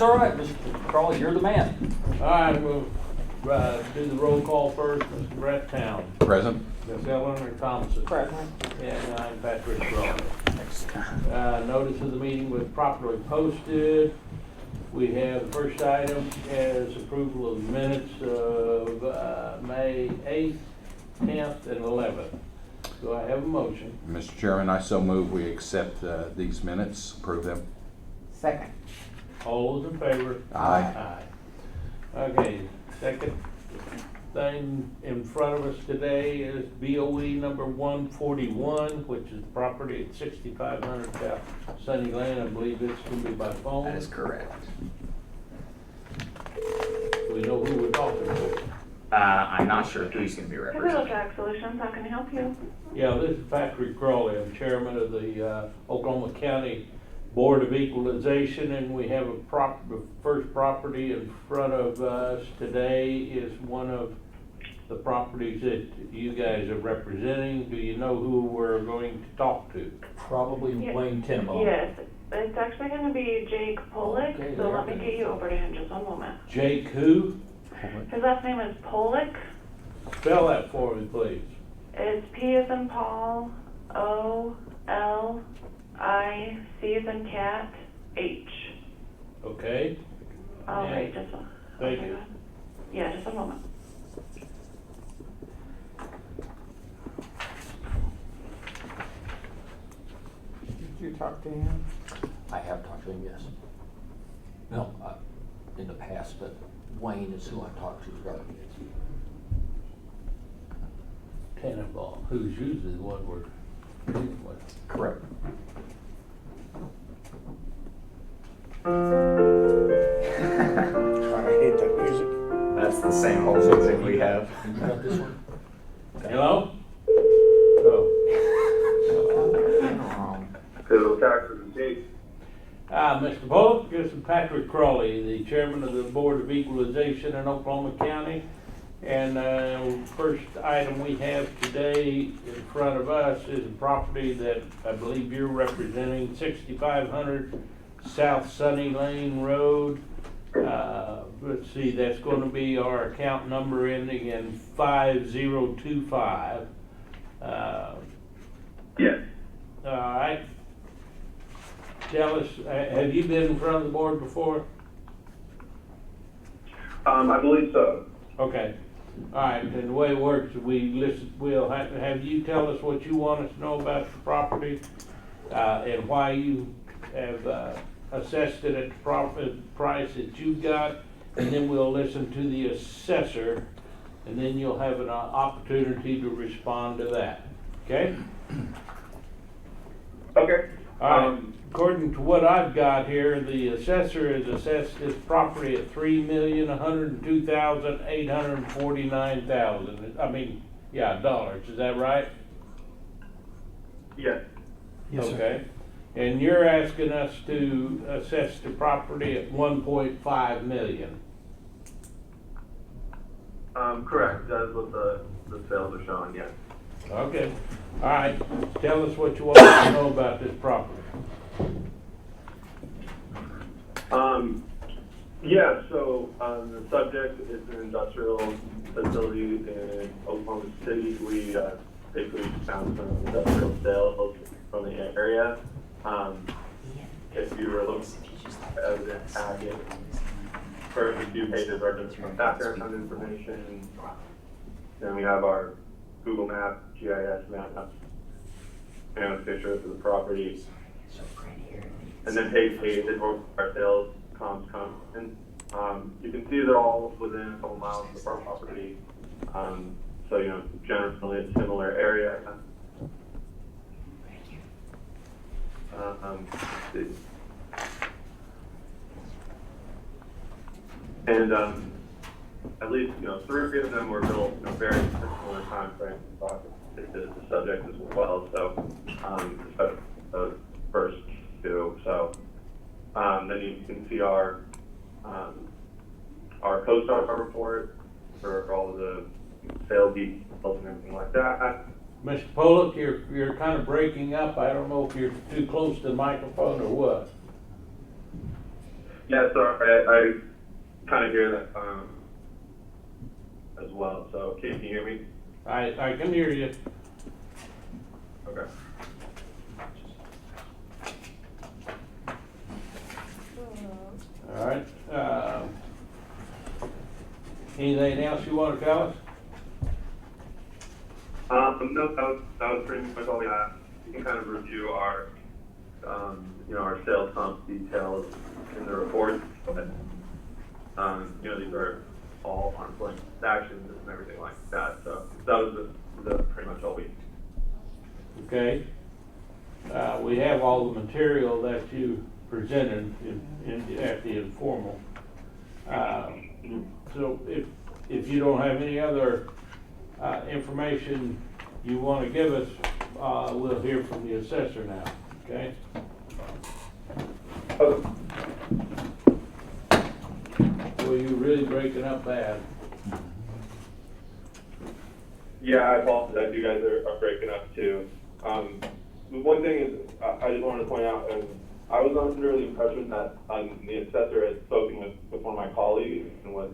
That's all right, Mr. Crawley, you're the man. All right, we'll do the roll call first. Mr. Brett Town. Present. Ms. Eleanor Thompson. Present. And I'm Patrick Crawley. Notice of the meeting was properly posted. We have the first item as approval of the minutes of May 8th, 10th, and 11th. Do I have a motion? Mr. Chairman, I so move we accept these minutes, approve them. Second. All those in favor? Aye. Okay, second thing in front of us today is BOE number 141, which is property at 6500 South Sunny Lane. I believe it's going to be by phone. That is correct. Do we know who we're talking to? I'm not sure who's going to be Hello, represented. Track Solutions, how can I help you? Yeah, this is Patrick Crawley. I'm chairman of the Oklahoma County Board of Equalization, and we have the first property in front of us today is one of the properties that you guys are representing. Do you know who we're going to talk to? Probably Yeah. Wayne Tenenbaum. Yes, it's actually gonna be Jake Polick, Okay, so there let me it get you over to him just one moment. Jake who? His last name is Polick. Spell that for me, please. It's P as in Paul, O, L, I, C as in cat, H. Okay? All Yeah. right, just one. Thank okay, you. go ahead. Yeah, just a moment. Did you talk to him? I have talked to him, yes. No, in the past, but Wayne is who I talked to, brother. Tannenbaum, who's usually the one we're dealing with. Correct. I hate that music. That's the same whole music we have. You got this one? Hello? Oh. Physical taxes and fees. Mr. Bullock, this is Patrick Crawley, the chairman of the Board of Equalization in Oklahoma County. And first item we have today in front of us is a property that I believe you're representing, 6500 South Sunny Lane Road. Let's see, that's going to be our account number ending in 5025. Yes. All right. Tell us, have you been in front of the board before? I believe so. Okay. All right, and the way it works, we'll have you tell us what you want us to know about the property, and why you have, assessed it at the price that you got, and then we'll listen to the assessor, and then you'll have an opportunity to respond to that, okay? Okay. All right, according to what I've got here, the assessor has assessed this property at $3,102,849,000. Dollars, is that right? Yes. Okay. And you're asking us to assess the property at 1.5 million. Correct. That's what the sales are showing, yes. Okay. All right, tell us what you want us to know about this property. Yeah, so the subject is an industrial facility in Oklahoma City. We basically found some industrial sales from the area. If you were looking at the packet, first few pages are just some background information. Then we have our Google map, GIS map, and a picture of the property. And then page 8 is where our sales comps come in. You can see they're all within a couple miles of our property. So, generally a similar area. And at least, 3 of them were built in a very similar time frame. The subject as well, so the first 2. So then you can see our CoStar report for all of the sales details and everything like that. Mr. Pollock, you're kind of breaking up. I don't know if you're too close to the microphone or what. Yeah, sorry, I kind of hear that as well. So can you hear me? I can hear you. Okay. All right. Anything else you want to tell us? No, that was pretty much all we had. You can kind of review our, our sales comp details in the report, but, these are all arm's length actions and everything like that. So that was pretty much all we. Okay. We have all the material that you presented at the informal. So if you don't have any other information you want to give us, we'll hear from the assessor now, okay? Okay. Well, you're really breaking up bad. Yeah, I apologize. You guys are breaking up too. One thing is, I just wanted to point out, I was under the impression that the assessor had spoken with one of my colleagues and was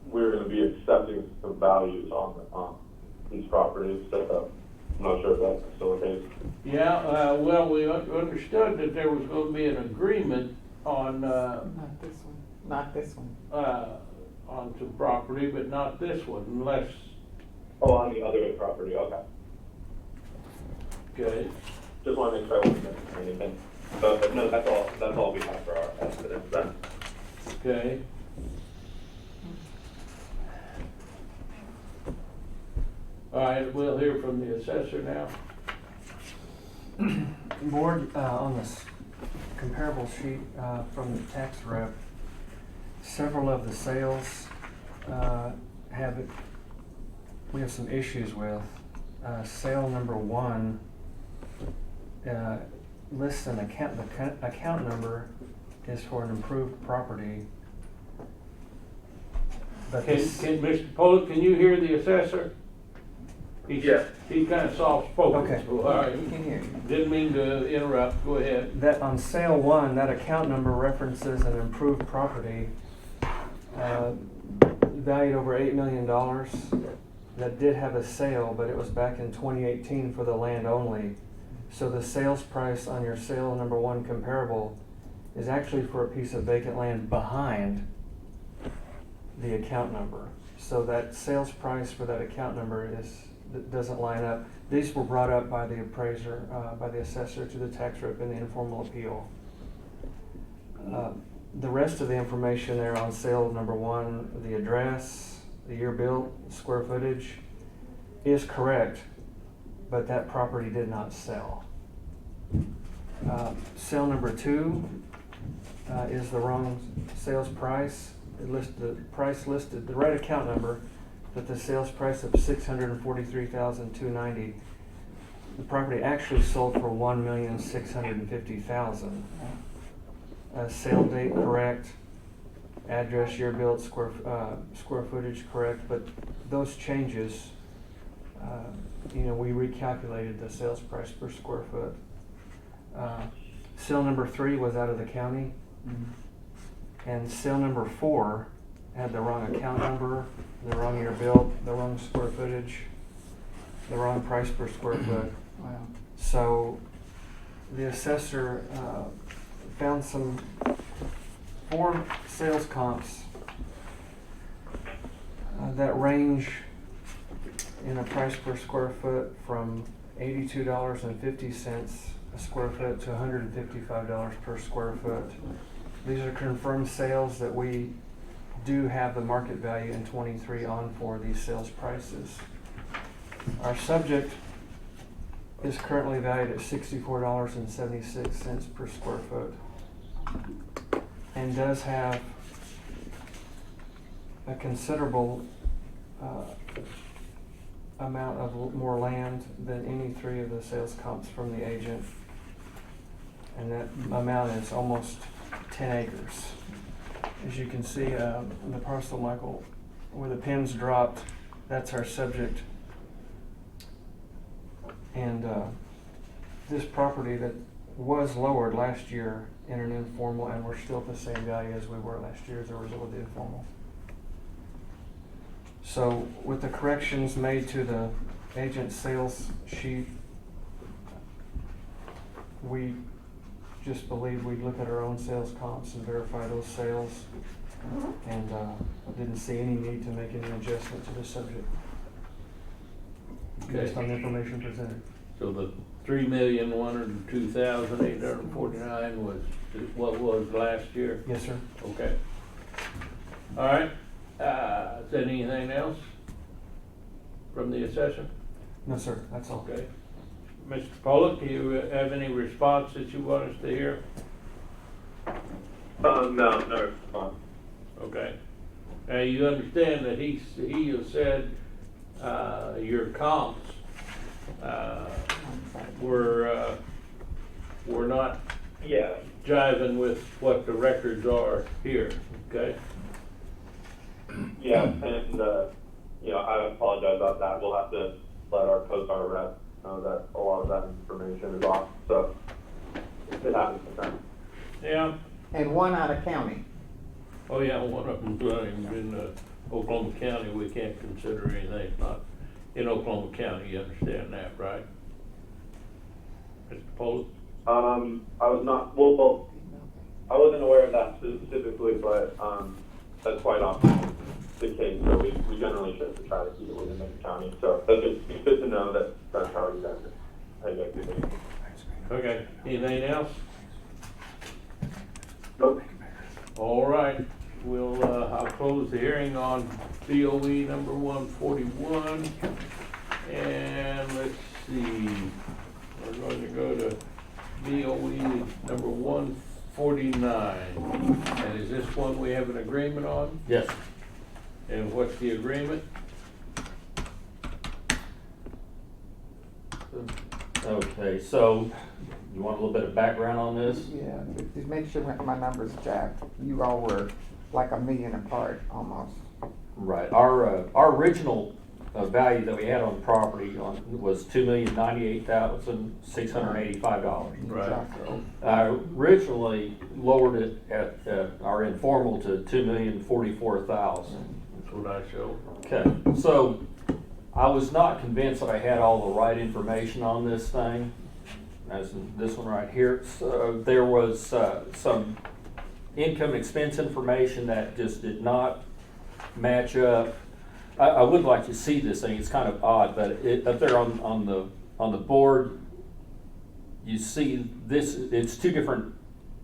we were going to be accepting some values on these properties. So I'm not sure if that's still the case. Yeah, well, we understood that there was going to be an agreement on, Not this one, not this one. on some property, but not this one, unless, Oh, on the other property. Okay. okay. Just want to make sure I wasn't missing anything. But no, that's all we have for our estimates then. Okay. All right, we'll hear from the assessor now. Board, on this comparable sheet from the tax rep, several of the sales we have some issues with. Sale number 1 lists an account, the account number is for an improved property. But Can this, Mr. Pollock, can you hear the assessor? Yes. He's kind of soft-spoken. Okay. So, all right. We can hear you. Didn't mean to interrupt. Go ahead. that on sale 1, that account number references an improved property valued over $8 million that did have a sale, but it was back in 2018 for the land only. So the sales price on your sale number 1 comparable is actually for a piece of vacant land behind the account number. So that sales price for that account number doesn't line up. These were brought up by the appraiser, by the assessor to the tax rep in the informal appeal. The rest of the information there on sale number 1, the address, the year built, square footage, is correct, but that property did not sell. Sale number 2 is the wrong sales price. The price listed, the right account number, but the sales price of $643,290. The property actually sold for $1,650,000. Sale date correct, address, year built, square footage correct, but those changes, we recalculated the sales price per square foot. Sale number 3 was out of the county. And sale number 4 had the wrong account number, the wrong year built, the wrong square footage, the wrong price per square foot. Wow. So the assessor found 4 sales comps that range in a price per square foot from $82.50 a square foot to $155 per square foot. These are confirmed sales that we do have the market value in 23 on for these sales prices. Our subject is currently valued at $64.76 per square foot and does have a considerable amount of more land than any 3 of the sales comps from the agent, and that amount is almost 10 acres. As you can see, the parcel, Michael, where the pins dropped, that's our subject. And this property that was lowered last year in an informal, and we're still at the same value as we were last year as a result of the informal. So with the corrections made to the agent sales sheet, we just believe we'd look at our own sales comps and verify those sales, and didn't see any need to make any adjustment to this subject based on the information presented. So the $3,102,849 was what was last year? Yes, sir. Okay. All right, is there anything else from the assessor? No, sir, that's all. Okay. Mr. Pollock, do you have any response that you want us to hear? No response. Okay. Now, you understand that he has said, your comps, were not Yeah. jiving with what the records are here, okay? Yeah, and, I apologize about that. We'll have to let our COSAR rep know that a lot of that information is off, so it happens sometimes. Yeah. And one out of county. Oh, yeah, one of them's running in Oklahoma County. We can't consider anything not in Oklahoma County. You understand that, right? Mr. Pollock? I was not, well, I wasn't aware of that specifically, but, that's quite often the case, so we generally try to keep it within the county, so that's good to know that that's how you guys do it. Okay, anything else? Nope. All right, I'll close the hearing on BOE number 141. And let's see, we're going to go to BOE number 149. And is this one we have an agreement on? Yes. And what's the agreement? Okay, so you want a little bit of background on this? Yeah, just make sure my numbers jacked. You all were like $1 million apart almost. Right. Our original value that we had on the property was $2,098,685. Right. I originally lowered it at our informal to $2,044,000. That's what I showed. Okay, so I was not convinced that I had all the right information on this thing, as in this one right here. So there was some income expense information that just did not match up. I would like to see this thing. It's kind of odd, but up there on the board, you see this. It's two different.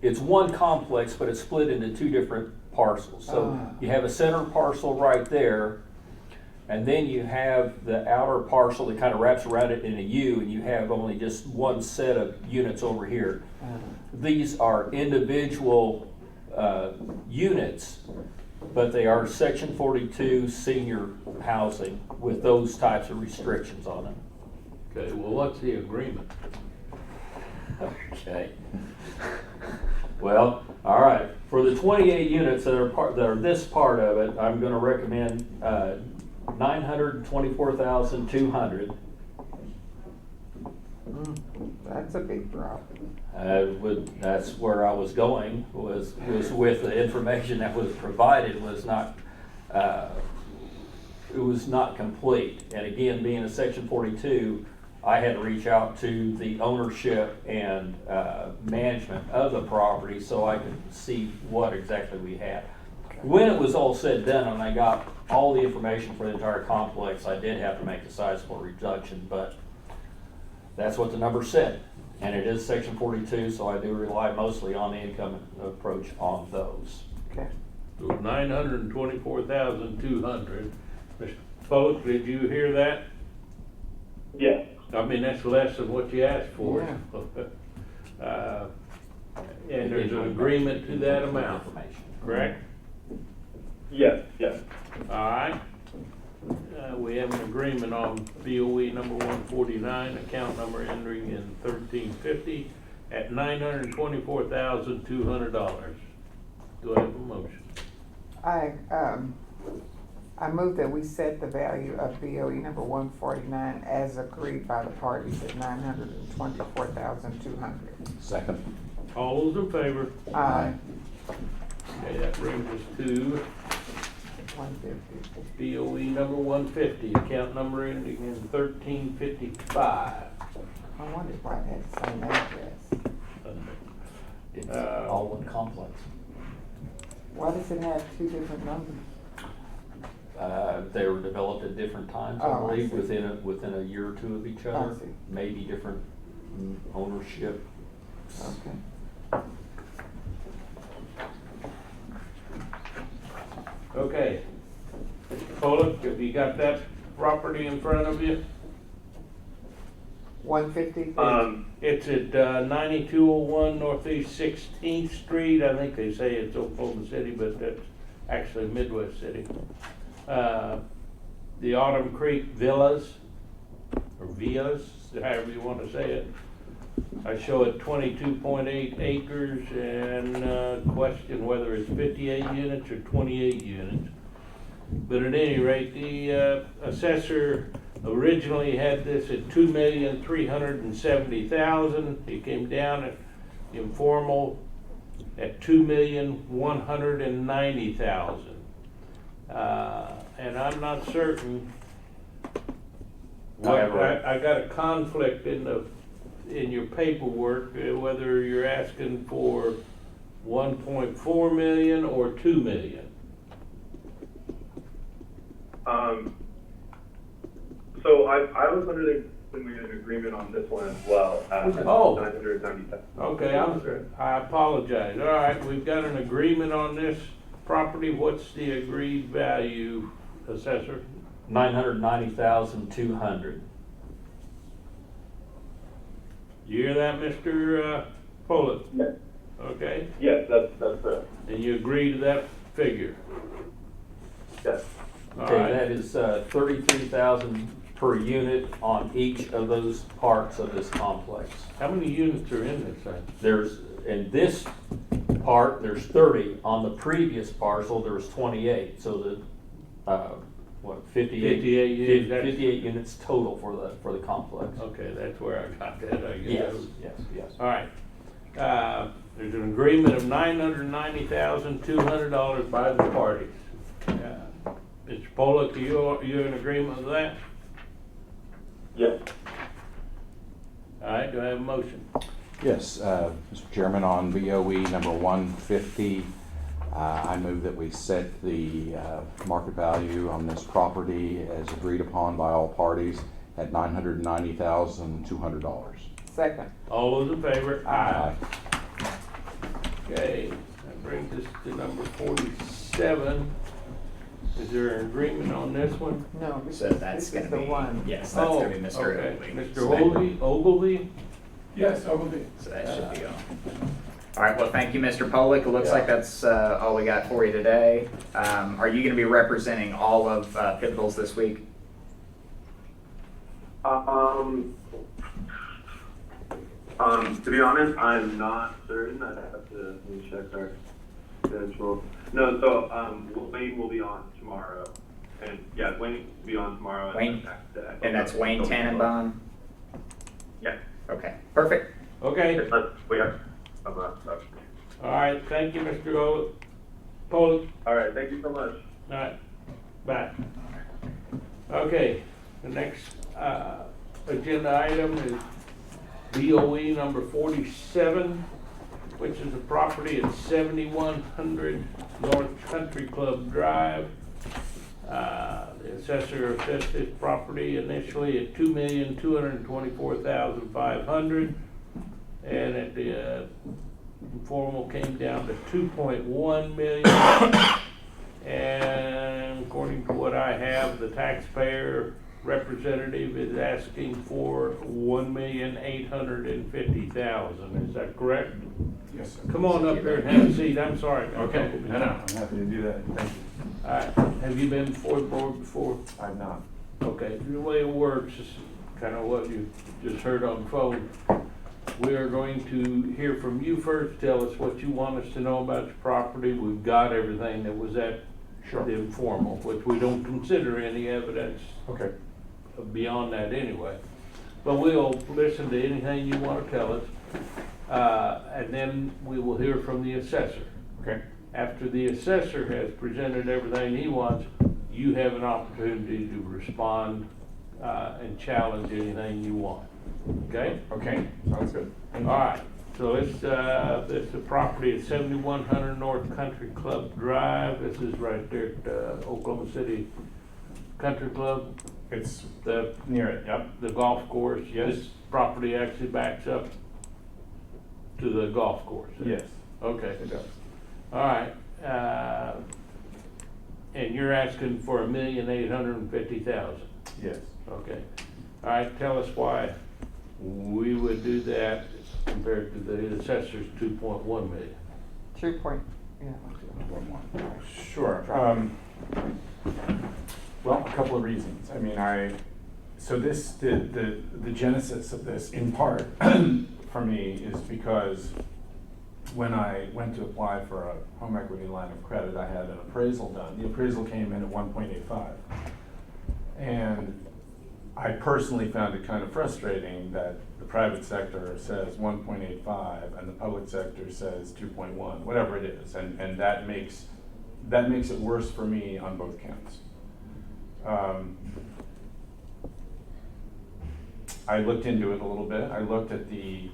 It's one complex, but it's split into two different parcels. So you have a center parcel right there, and then you have the outer parcel that kind of wraps around it in a U, and you have only just one set of units over here. These are individual units, but they are Section 42 senior housing with those types of restrictions on them. Okay, well, what's the agreement? Okay. Well, all right. For the 28 units that are this part of it, I'm going to recommend $924,200. That's a big drop. That's where I was going. Was with the information that was provided was not. It was not complete. And again, being a Section 42, I had to reach out to the ownership and management of the property so I could see what exactly we had. When it was all said and done and I got all the information for the entire complex, I did have to make a sizable reduction, but that's what the number said. And it is Section 42, so I do rely mostly on the income approach on those. Okay. It was $924,200. Mr. Pollock, did you hear that? Yes. I mean, that's less than what you asked for. And there's an agreement to that amount, correct? Yes. All right. We have an agreement on BOE number 149, account number entering in 1350 at $924,200. Do I have a motion? I I move that we set the value of BOE number 149 as agreed by the parties at $924,200. Second. All those in favor? Aye. Okay, that brings us to 150. BOE number 150, account number ending in 1355. I wondered why it had the same address. It's Uh, all one complex. Why does it have two different numbers? They were developed at different times, I Oh, I believe, see. within a year or two of each I other. see. Maybe different ownership. Okay. Okay. Mr. Pollock, have you got that property in front of you? 150? It's at 9201 Northeast 16th Street. I think they say it's Oklahoma City, but that's actually Midwest City. The Autumn Creek Villas, or Villas, however you want to say it. I show it 22.8 acres and question whether it's 58 units or 28 units. But at any rate, the assessor originally had this at $2,370,000. He came down at informal at $2,190,000. And I'm not certain. I got a conflict in your paperwork, whether you're asking for 1.4 million or 2 million. So I was under the, when we had an agreement on this one as well, Oh. 990,000. Okay, I apologize. All right, we've got an agreement on this property. What's the agreed value, assessor? $990,200. You hear that, Mr. Pollock? Yes. Okay, Yes, that's correct. and you agree to that figure? Yes. All Okay, right. that is $33,000 per unit on each of those parts of this complex. How many units are in this thing? There's, in this part, there's 30. On the previous parcel, there was 28. So the, 58? 58 units, that's- 58 units total for the complex. Okay, that's where I got that, I Yes, guess. yes. All right. There's an agreement of $990,200 by the parties. Mr. Pollock, are you in agreement with that? Yes. All right, do I have a motion? Yes, Mr. Chairman, on BOE number 150, I move that we set the market value on this property as agreed upon by all parties at $990,200. Second. All those in favor? Aye. Okay, that brings us to number 47. Is there an agreement on this one? No, this So is, that's this is gonna the be, one. yes, that's gonna be Mr. Okay, Ogilvy. Mr. Ogilvy? Yes, I will be. So that should be on. All right, well, thank you, Mr. Pollock. It looks like that's all we got for you today. Are you gonna be representing all of Pivotals this week? To be honest, I'm not certain. I'd have to check our schedule. No, so Wayne will be on tomorrow, and yeah, Wayne will be on tomorrow. And Wayne? the next day. And that's Wayne Tannenbaum? Yeah. Okay, perfect. Okay, We have. all right, thank you, Mr. Pollock. All right. Thank you so much. All right, bye. Okay, the next agenda item is BOE number 47, which is a property at 7100 North Country Club Drive. The assessor assessed this property initially at $2,224,500, and at the informal came down to 2.1 million. And according to what I have, the taxpayer representative is asking for $1,850,000. Is that correct? Yes, sir. Come on up here and have a seat. I'm sorry. Okay, no, I'm happy to do that. Thank you. All right. Have you been before the board before? I'm not. Okay, the way it works is kind of what you just heard on the phone. We are going to hear from you first. Tell us what you want us to know about your property. We've got everything that was at Sure. the informal, which we don't consider any evidence Okay. beyond that anyway. But we'll listen to anything you want to tell us, and then we will hear from the assessor. Okay. After the assessor has presented everything he wants, you have an opportunity to respond and challenge anything you want. Okay? Okay, sounds good. Thank you. All right, so it's a property at 7100 North Country Club Drive. This is right there at Oklahoma City Country Club, It's the near it, yep. the golf course. Yes. This property actually backs up to the golf course. Yes, Okay, it does. all right. And you're asking for $1,850,000. Yes. Okay. All right, tell us why we would do that compared to the assessor's 2.1 million. 2 point, yeah. Sure. Well, a couple of reasons. I mean, so the genesis of this, in part, for me, is because when I went to apply for a home equity line of credit, I had an appraisal done. The appraisal came in at 1.85. And I personally found it kind of frustrating that the private sector says 1.85 and the public sector says 2.1, whatever it is, and that makes it worse for me on both counts. I looked into it a little bit. I looked at the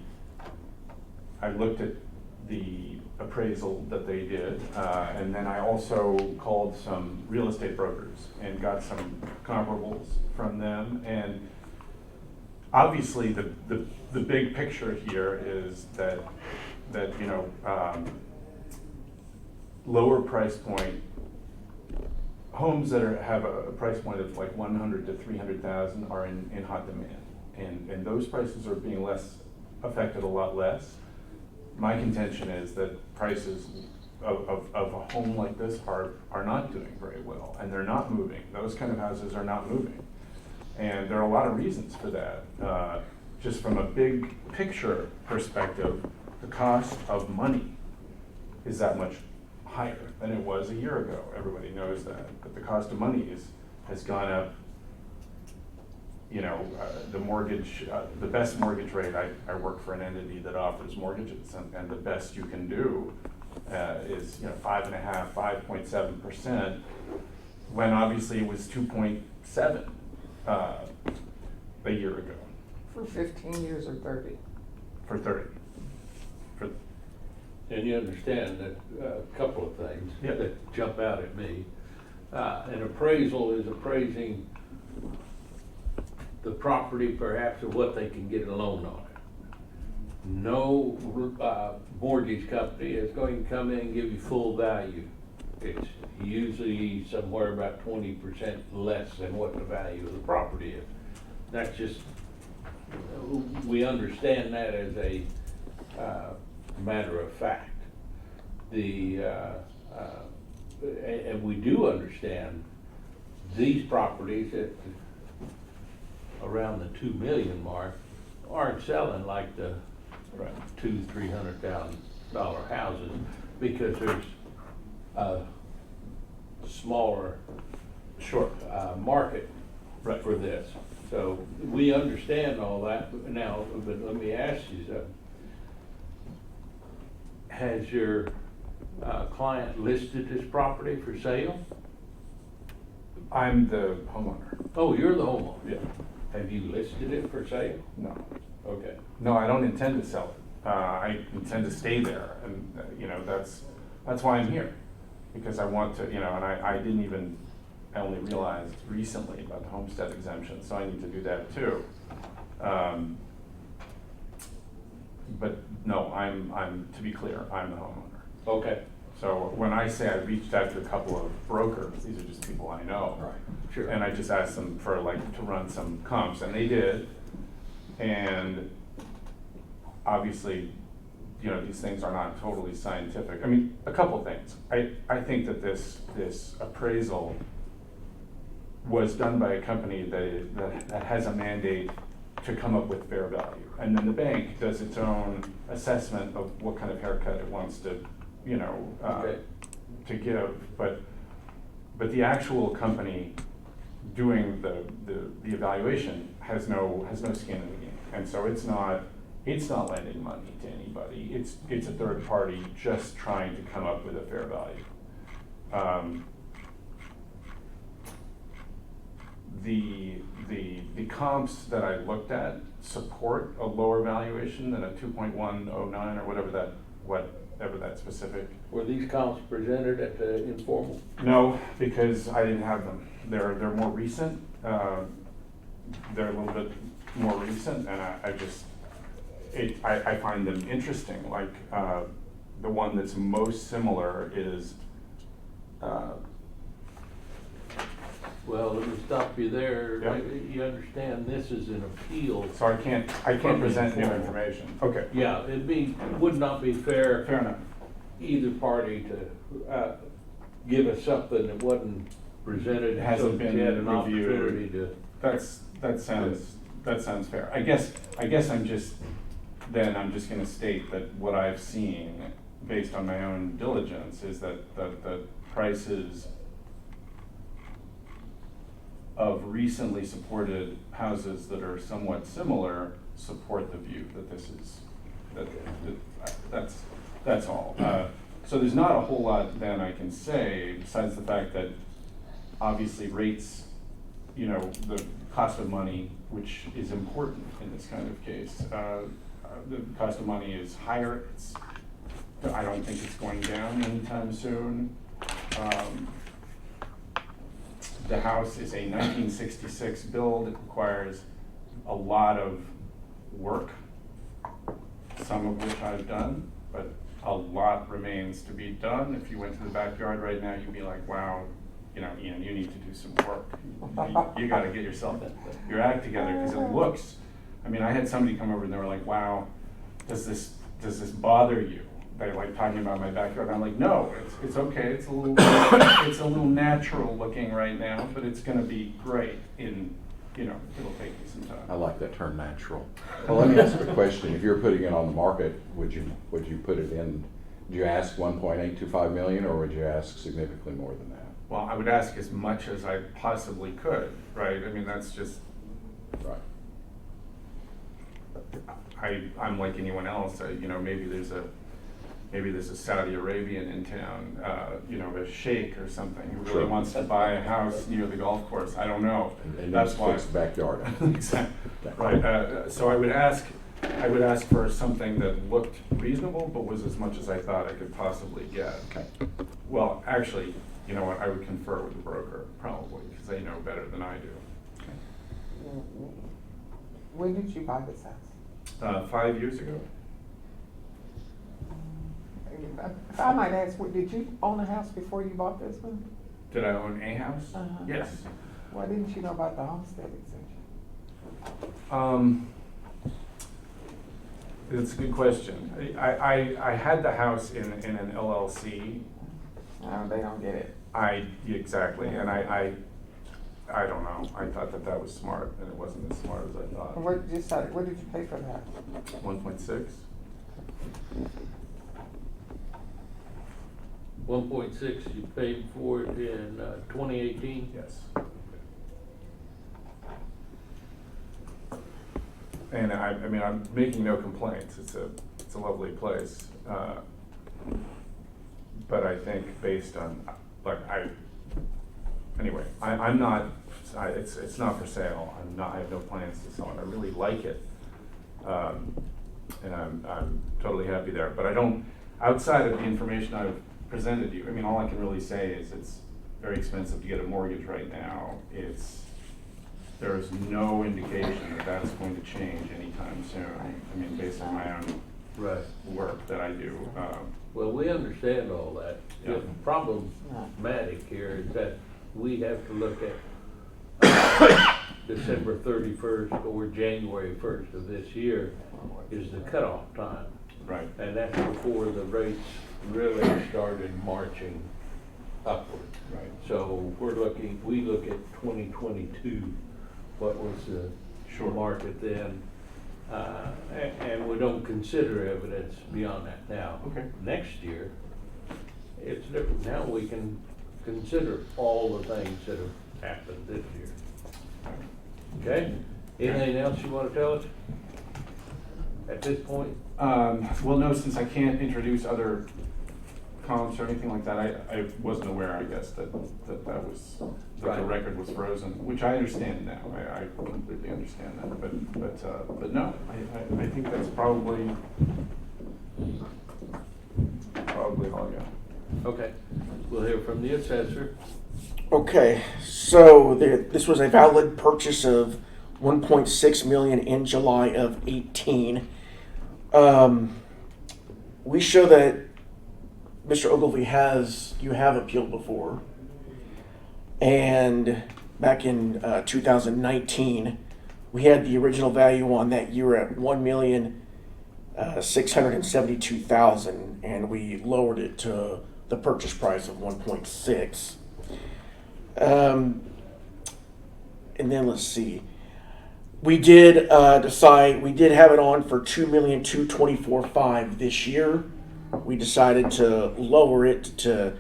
appraisal that they did, and then I also called some real estate brokers and got some comparables from them. And obviously, the big picture here is that you know, lower price point homes that have a price point of like 100 to 300,000 are in hot demand, and those prices are being affected a lot less. My contention is that prices of a home like this are not doing very well, and they're not moving. Those kind of houses are not moving. And there are a lot of reasons for that. Just from a big picture perspective, the cost of money is that much higher than it was a year ago. Everybody knows that. But the cost of money has gone up. You know, the mortgage, the best mortgage rate, I work for an entity that offers mortgages, and the best you can do is, 5.5%, 5.7%, when obviously it was 2.7 a year ago. For 15 years or 30? For 30. And you understand that a couple of things Yeah. that jump out at me. An appraisal is appraising the property perhaps of what they can get a loan on it. No mortgage company is going to come in and give you full value. It's usually somewhere about 20% less than what the value of the property is. That's just, we understand that as a matter of fact. And we do understand these properties at around the 2 million mark aren't selling like the $200,000-300,000 houses, because there's a smaller market for this. So we understand all that now, but let me ask you something. Has your client listed this property for sale? I'm the homeowner. Oh, you're the homeowner? Yeah. Have you listed it for sale? No. Okay. No, I don't intend to sell it. I intend to stay there, and that's why I'm here, because I want to, and I only realized recently about the homestead exemption, so I need to do that too. But no, to be clear, I'm the homeowner. Okay. So when I say I reached out to a couple of brokers, these are just people I know. Right. Sure. And I just asked them for to run some comps, and they did. And obviously, these things are not totally scientific. I mean, a couple things. I think that this appraisal was done by a company that has a mandate to come up with fair value. And then the bank does its own assessment of what kind of haircut it wants to, Okay. to give. But but the actual company doing the evaluation has no skin in the game. And so it's not lending money to anybody. It's a third party just trying to come up with a fair value. The comps that I looked at support a lower valuation than a 2.109 or whatever that specific. Were these comps presented at the informal? No, because I didn't have them. They're more recent. They're a little bit more recent, and I find them interesting. Like the one that's most similar is. Well, let me stop you there. Yeah. You understand this is an appeal. So I can't present new information. Okay. Yeah, would not be fair. Fair enough. Either party to give us something that wasn't presented. It hasn't so been we had an reviewed. opportunity to. That sounds fair. I guess I'm just gonna state that what I've seen based on my own diligence is that the prices of recently supported houses that are somewhat similar support the view that this is, that's all. So there's not a whole lot then I can say besides the fact that obviously rates, the cost of money, which is important in this kind of case, the cost of money is higher. I don't think it's going down anytime soon. The house is a 1966 build. It requires a lot of work, some of which I've done, but a lot remains to be done. If you went to the backyard right now, you'd be like, wow, Ian, you need to do some work. You gotta get your act together, because it looks, I had somebody come over and they were like, wow, does this bother you? They like talking about my backyard. I'm like, no, it's okay. It's a little natural looking right now, but it's gonna be great it'll take me some time. I like that term, natural. Well, let me ask a question. If you're putting it on the market, would you put it in, would you ask 1.825 million, or would you ask significantly more than that? Well, I would ask as much as I possibly could, right? That's just, Right. I'm like anyone else. Maybe there's a Saudi Arabian in town, a sheikh or something who really Sure. wants to buy a house near the golf course. I don't know. And That's why. fixed backyard. Exactly. Right. So I would ask for something that looked reasonable, but was as much as I thought I could possibly get. Okay. Well, actually, you know what? I would confer with the broker probably, because they know better than I do. When did you buy this house? 5 years ago. If I might ask, did you own a house before you bought this one? Did I own a house? Uh-huh. Yes. Why didn't you know about the homestead exemption? It's a good question. I had the house in an LLC. They don't get it. Exactly, and I don't know. I thought that was smart, and it wasn't as smart as I thought. What did you pay for that? 1.6. 1.6 you paid for it in 2018? Yes. And I'm making no complaints. It's a lovely place, but I think based on I'm not. It's not for sale. I have no plans to sell it. I really like it, and I'm totally happy there. But I don't. Outside of the information I've presented you, all I can really say is it's very expensive to get a mortgage right now. There's no indication that that's going to change anytime soon. Based on my own work that I do. Well, we understand all that. Yeah. The problematic here is that we have to look at December 31st or January 1st of this year is the cutoff time. Right. And that's before the rates really started marching upward. Right. So we look at 2022, what was the market then, and we don't consider evidence beyond that. Now, Okay. next year, it's different. Now we can consider all the things that have happened this year. Okay? Anything else you wanna tell us at this point? Well, no, since I can't introduce other comps or anything like that, I wasn't aware, I guess, that was, that the Right. record was frozen, which I understand now. I completely understand that, but no, I think that's probably all I got. Okay, we'll hear from the assessor. Okay, so this was a valid purchase of 1.6 million in July of 18. We show that Mr. Ogilvy you have appealed before, and back in 2019, we had the original value on that year at 1,672,000, and we lowered it to the purchase price of 1.6. And then let's see. We did decide, we did have it on for 2,224,500 this year. We decided to lower it to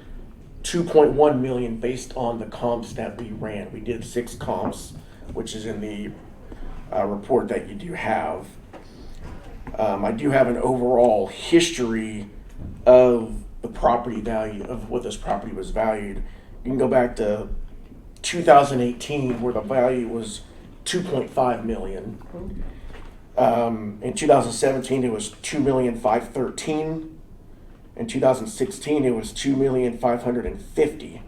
2.1 million based on the comps that we ran. We did 6 comps, which is in the report that you do have. I do have an overall history of the property value, of what this property was valued. You can go back to 2018 where the value was 2.5 million. In 2017 it was 2,513,000. In 2016 it was 2,550,000.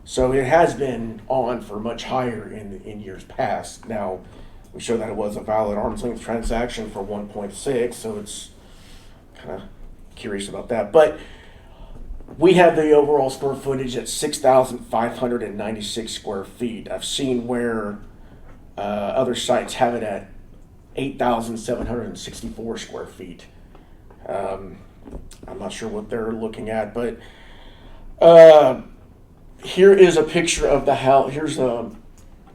So it has been on for much higher in years past. Now we show that it was a valid arm's length transaction for 1.6, so it's kind of curious about that. But we have the overall square footage at 6,596 square feet. I've seen where other sites have it at 8,764 square feet. I'm not sure what they're looking at, but here is a picture of the house.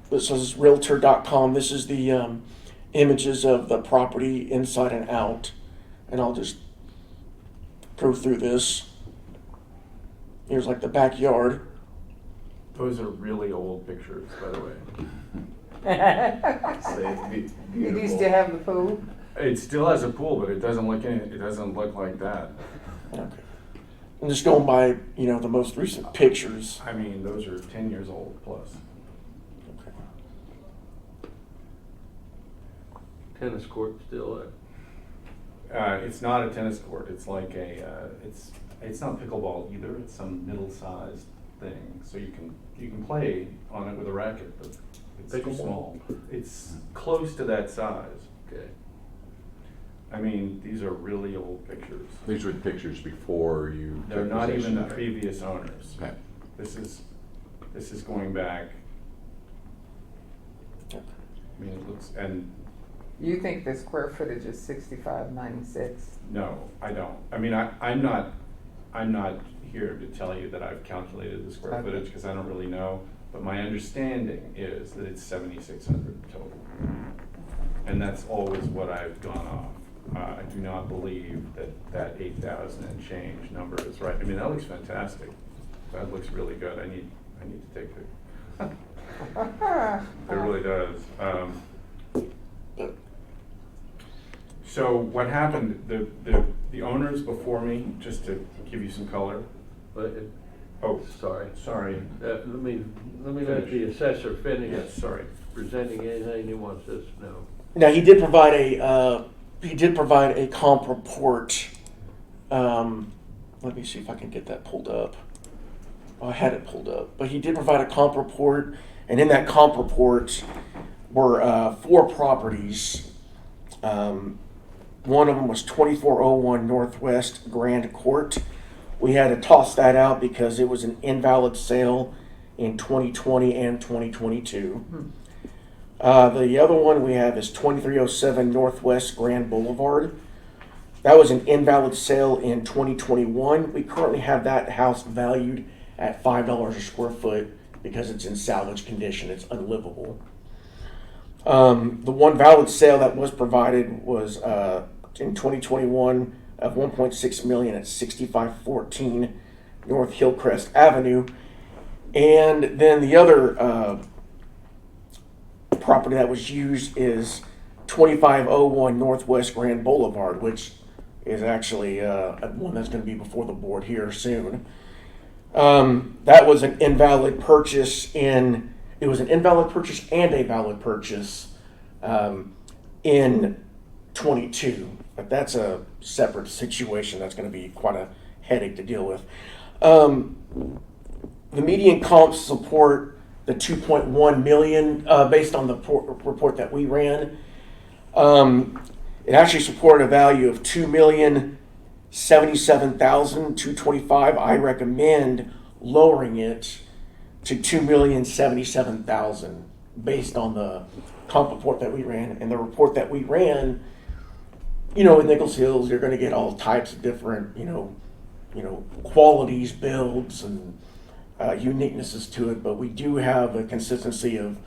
This is Realtor.com. This is the images of the property inside and out, and I'll just go through this. Here's like the backyard. Those are really old pictures, by the way. Did you still have the pool? It still has a pool, but it doesn't look like that. Okay. I'm just going by, the most recent pictures. I mean, those are 10 years old plus. Okay. Tennis court still It's not a tennis court. It's like it's not pickleball either. It's some middle-sized thing. So you can play on it with a racket, but it's too Pickleball? small. It's close to that size. okay. I mean, these are really old pictures. These were the pictures before you They're took not even possession the of it. previous owners. Okay. This is going back. I mean, it looks, and You think the square footage is 6596? no, I don't. I mean, I'm not here to tell you that I've calculated the square Okay. footage because I don't really know. But my understanding is that it's 7,600 total. And that's always what I've gone off. I do not believe that 8,000 and change number is right. I mean, that looks fantastic. That looks really good. I need to take it. It really does. So what happened, the owners before me, just to give you some color. But, Oh, sorry. sorry. Let me let the assessor finish Yes, sorry. presenting anything he wants us to know. Now he did provide a comp report. Let me see if I can get that pulled up. Oh, I had it pulled up, but he did provide a comp report, and in that comp report were 4 properties. One of them was 2401 Northwest Grand Court. We had to toss that out because it was an invalid sale in 2020 and 2022. The other one we have is 2307 Northwest Grand Boulevard. That was an invalid sale in 2021. We currently have that house valued at $5 a square foot because it's in salvage condition. It's unlivable. The one valid sale that was provided was in 2021 of 1.6 million at 6514 North Hillcrest Avenue. And then the other property that was used is 2501 Northwest Grand Boulevard, which is actually one that's going to be before the board here soon. That was an invalid purchase and a valid purchase in 22. But that's a separate situation that's going to be quite a headache to deal with. The median comps support the 2.1 million based on the report that we ran. It actually supported a value of $2,077,225. I recommend lowering it to $2,077,000 based on the comp report that we ran. And the report that we ran, with Nichols Hills, you're going to get all types of different, qualities, builds, and uniquenesses to it. But we do have a consistency of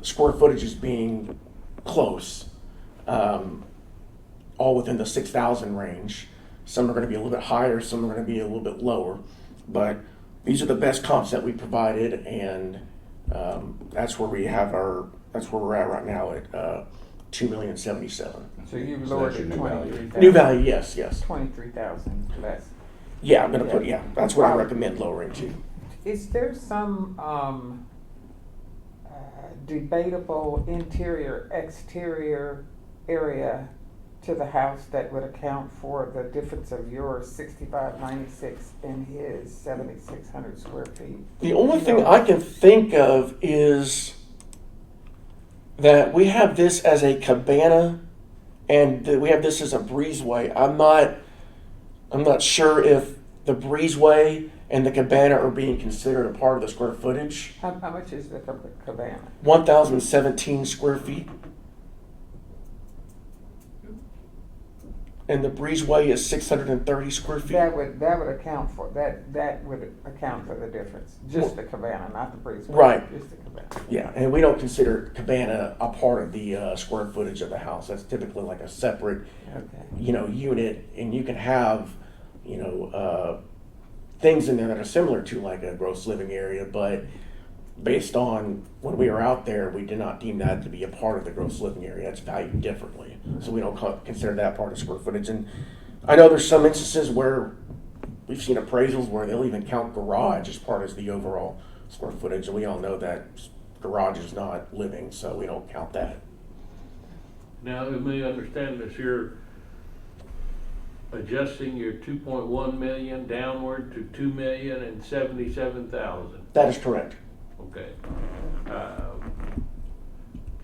square footages being close, all within the 6,000 range. Some are going to be a little bit higher, some are going to be a little bit lower. But these are the best comps that we provided, and that's where we're at right now at $2,077,000. So you So lowered that's your it new value. 23,000. New value, yes. 23,000 less. Yeah, I'm gonna put, that's what I recommend lowering to. Is there some debatable interior, exterior area to the house that would account for the difference of your 6,596 and his 7,600 square feet? The only thing I can think of is that we have this as a cabana and that we have this as a breezeway. I'm not sure if the breezeway and the cabana are being considered a part of the square footage. How much is the cabana? 1,017 square feet. And the breezeway is 630 square feet. That would account for that would account for the difference. Just the cabana, not the breezeway. Right. Just the cabana. Yeah, and we don't consider cabana a part of the square footage of the house. That's typically like a separate, Okay. unit, and you can have, things in there that are similar to like a gross living area, but based on when we were out there, we did not deem that to be a part of the gross living area. It's valued differently, so we don't consider that part of square footage. And I know there's some instances where we've seen appraisals where they'll even count garage as part of the overall square footage, and we all know that garage is not living, so we don't count that. Now, let me understand this, you're adjusting your 2.1 million downward to 2,077,000. That is correct. Okay.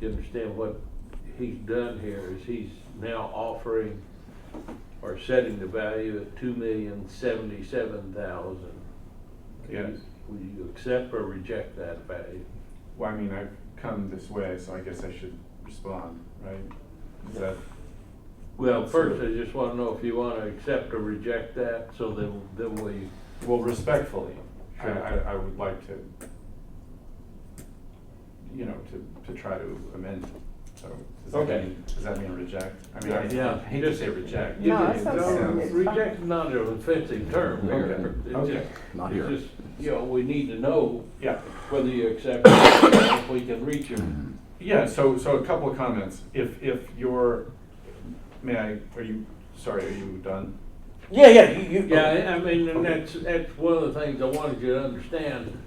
You understand what he's done here is he's now offering or setting the value at 2,077,000. Yes. Will you accept or reject that value? Well, I mean, I've come this way, so I guess I should respond, right? Is that? Well, first, I just want to know if you want to accept or reject that, so then we. Well, respectfully, Sure. I would like to, to try to amend. So does that mean reject? I mean, I hate to say reject. No, it's okay. Sounds- Reject is not an offensive term here. Okay. Not It's here. just, we need to know Yeah. whether you accept it, if we can reach it. Yeah, so a couple of comments. If you're, are you done? Yeah. Yeah, I mean, and that's one of the things I wanted you to understand.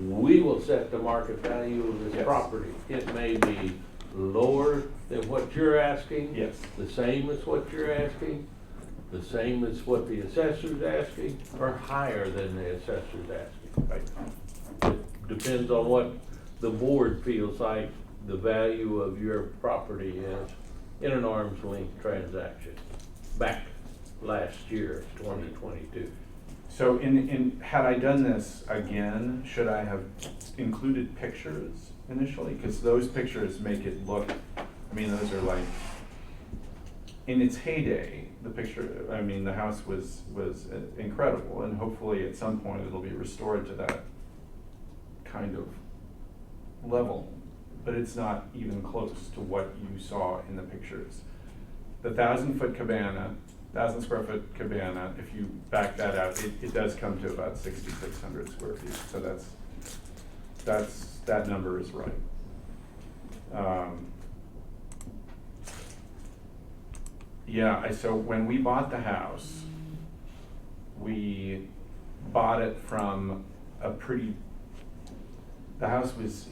We will set the market value of this Yes. property. It may be lower than what you're asking. Yes. The same as what you're asking, the same as what the assessor's asking, or higher than the assessor's asking. Right. It depends on what the board feels like the value of your property is in an arm's length transaction back last year, 2022. So had I done this again, should I have included pictures initially? Because those pictures make it look, those are like, in its heyday, the house was incredible, and hopefully at some point it'll be restored to that kind of level, but it's not even close to what you saw in the pictures. The 1,000-foot cabana 1,000 square foot cabana, if you back that out, it does come to about 6,600 square feet. So that number is right. Yeah, so when we bought the house, we bought it from the house was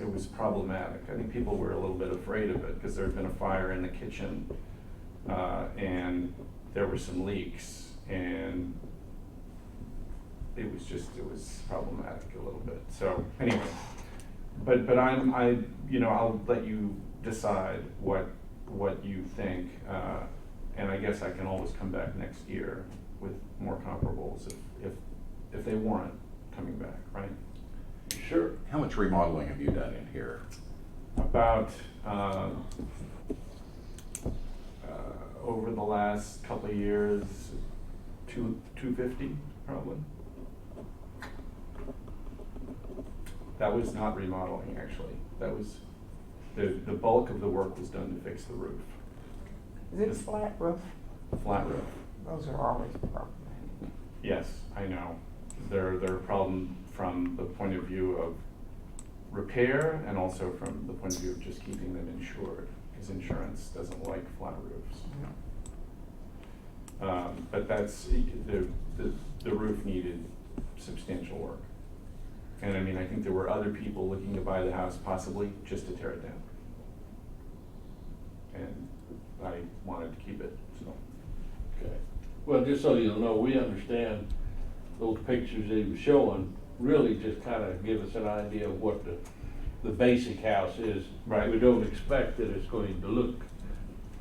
it was problematic. I think people were a little bit afraid of it because there had been a fire in the kitchen, and there were some leaks, and it was problematic a little bit. So anyway, but I'll let you decide what you think, and I guess I can always come back next year with more comparables if they warrant coming back, right? Sure. How much remodeling have you done in here? About over the last couple of years, 250 probably. That was not remodeling, actually. That was the bulk of the work was done to fix the roof. Is it flat roof? Flat roof. Those are always problematic. Yes, I know. They're a problem from the point of view of repair and also from the point of view of just keeping them insured, because insurance doesn't like flat roofs. But that's the roof needed substantial work. And I mean, I think there were other people looking to buy the house possibly just to tear it down. And I wanted to keep it, so. Okay. Well, just so you'll know, we understand those pictures that he was showing really just kind of give us an idea of what the basic house is. Right. We don't expect that it's going to look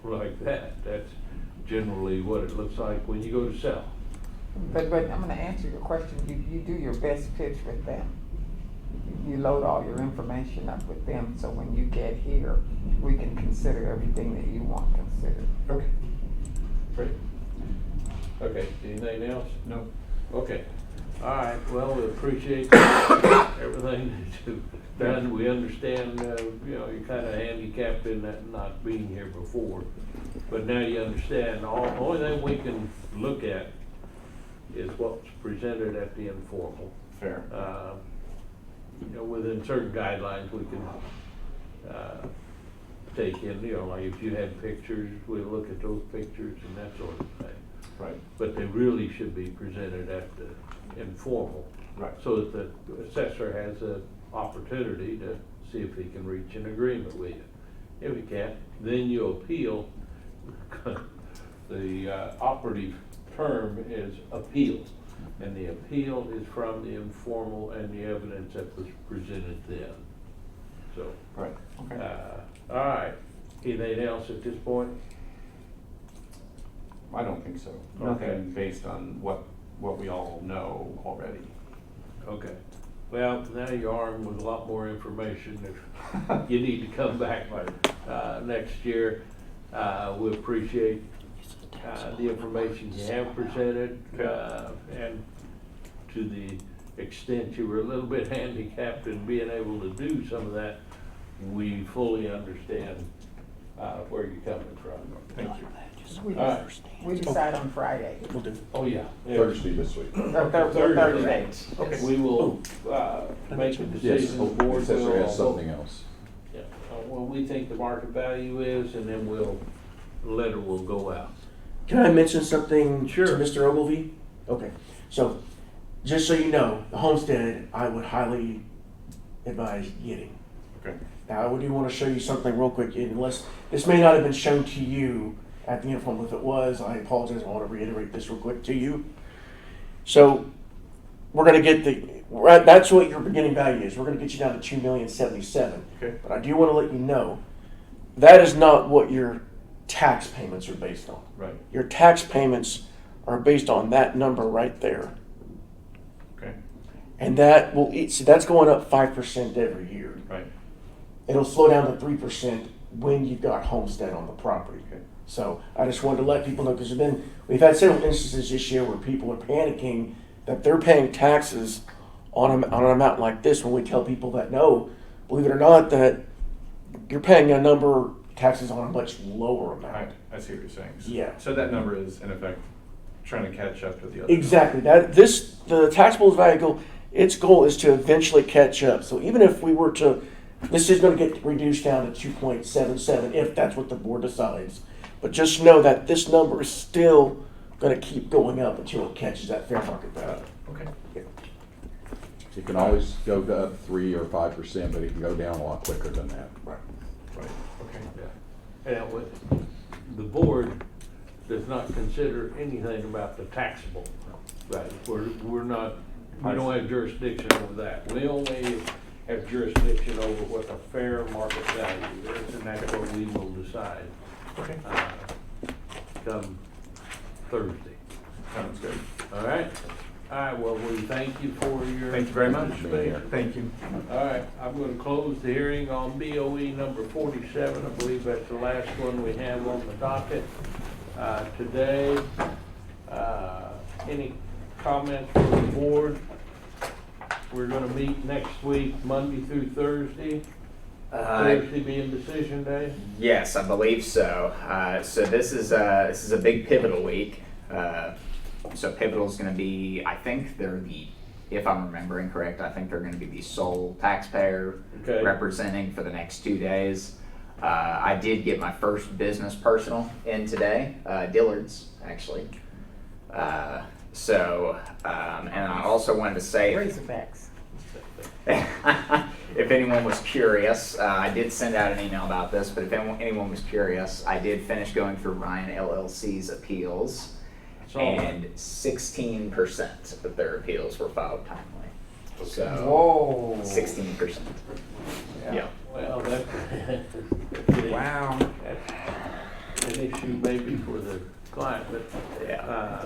like that. That's generally what it looks like when you go to sell. But I'm gonna answer your question. You do your best pitch with them. You load all your information up with them, so when you get here, we can consider everything that you want considered. Okay. Great. Okay, anything else? No. Okay. All right, well, we appreciate everything that you've done. We understand, you're kind of handicapped in that not being here before. But now you understand, the only thing we can look at is what's presented at the informal. Fair. Within certain guidelines, we can take in, like if you had pictures, we'll look at those pictures and that sort of thing. Right. But they really should be presented at the informal. Right. So that the assessor has an opportunity to see if he can reach an agreement with you. If he can't, then you appeal. The operative term is appeal. And the appeal is from the informal and the evidence that was presented then. So. Right. Okay. All right. Anything else at this point? I don't think so. Okay. Nothing based on what we all know already. Okay. Well, now you're armed with a lot more information. If you need to come back next year, we appreciate the information you have presented, and to the extent you were a little bit handicapped in being able to do some of that, we fully understand where you're coming from. Thank you. We decide on Friday. We'll do. Oh, yeah. Thursday this week. Thursday. Okay. We will make a Yes, decision. The the board assessor will has something else. Yeah, what we think the market value is, and then the letter will go out. Can I mention something Sure. to Mr. Ogilvy? Okay, so just so you know, the homestead I would highly advise getting. Okay. Now I do want to show you something real quick, unless this may not have been shown to you at the informal. If it was, I apologize. I want to reiterate this real quick to you. So we're going to get that's what your beginning value is. We're going to get you down to $2,077,000. Okay. But I do want to let you know that is not what your tax payments are based on. Right. Your tax payments are based on that number right there. Okay. And that will so that's going up 5% every year. Right. It'll slow down to 3% when you've got homestead on the property. Okay. So I just wanted to let people know, because we've had several instances this year where people are panicking that they're paying taxes on an amount like this, when we tell people that no, believe it or not, that you're paying a number taxes on a much lower I, amount. I see what you're saying. Yeah. So that number is in effect trying to catch up to the other. Exactly. The taxable value, its goal is to eventually catch up. So even if we were to, this is going to get reduced down to 2.77 if that's what the board decides. But just know that this number is still going to keep going up until it catches that fair market value. Okay. It can always go to up 3 or 5%, but it can go down a lot quicker than that. Right. Right, okay. Yeah. And what, the board does not consider anything about the taxable value. We're not, we don't have jurisdiction over that. We only have jurisdiction over what the fair market value is, and that's what we will decide, Okay. come Thursday. Sounds good. All right? All right, well, we thank you for your. Thank you very much. participation. Thank you. All right, I'm gonna close the hearing on BOE number 47. I believe that's the last one we have on the docket today. Any comments from the board? We're gonna meet next week, Monday through Thursday. Thursday being decision day. Yes, I believe so. So this is a big pivotal week. So pivotal is going to be, I think they're if I'm remembering correct, I think they're going to be the sole taxpayer Okay. representing for the next 2 days. I did get my first business personal in today, Dillard's actually. And I also wanted to say, Razorbacks. if anyone was curious, I did send out an email about this, but if anyone was curious, I did finish going through Ryan LLC's appeals, and 16% of their appeals were filed timely. So, Whoa. 16%. Yeah. Well, that's Wow. that's an issue maybe for the client, but Yeah.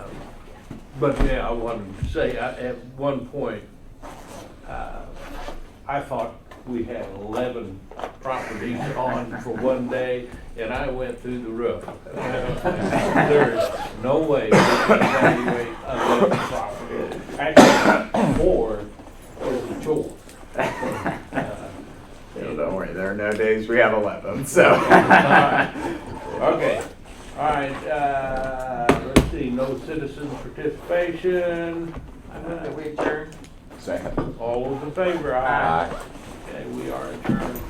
But yeah, I wanted to say, at one point, I thought we had 11 properties on for one day, and I went through the roof. There's no way we can evaluate 11 properties. Actually, 4 is a chore. Don't worry, there are no days we have 11, so. Okay, all right, let's see, no citizen participation. I move that we adjourn. Second. All those in favor, aye. Okay, we are adjourned.